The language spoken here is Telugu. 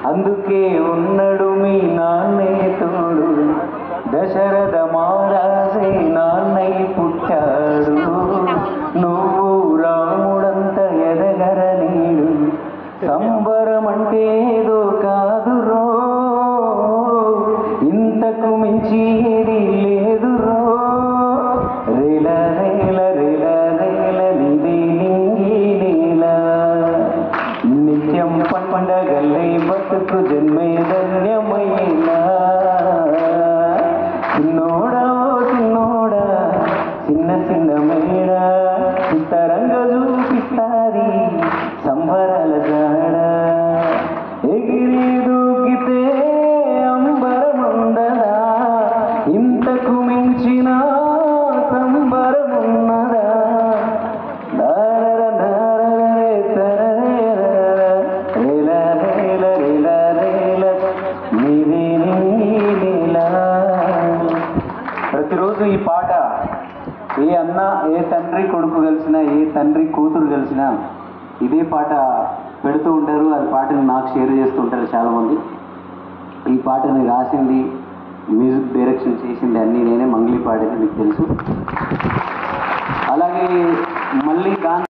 అందుకే ఉన్నాడు మీ నాన్నే తోడు, దశరథ మహారాజే నాన్నై పుట్టాడు. నువ్వు రాముడంత ఎదగరలేడు, సంబరం అంటే ఏదో కాదురో, ఇంతకు మించి ఏది లేదురో. రేల రేల రేల రేల నిధి లింగి లీల, నిత్యం పండగల్లే బతుకు జన్మే ధన్యమైనా. చిన్నోడా చిన్నోడా చిన్న చిన్న మేడ, చిత్తరంగా చూపిస్తాది సంబరాల జాడ. ఎగిరి దూకితే అంబరముందదా, ఇంతకు మించిన సంబరమున్నదా. ప్రతిరోజు ఈ పాట ఏ అన్న ఏ తండ్రి కొడుకు కలిసినా, ఏ తండ్రి కూతురు కలిసినా ఇదే పాట పెడుతూ ఉంటారు. అది పాటని నాకు షేర్ చేస్తూ ఉంటారు చాలామంది. ఈ పాటని రాసింది, మ్యూజిక్ డైరెక్షన్ చేసింది అన్నీ నేనే. మంగ్లీ పాడేది మీకు తెలుసు. అలాగే మళ్ళీ దాని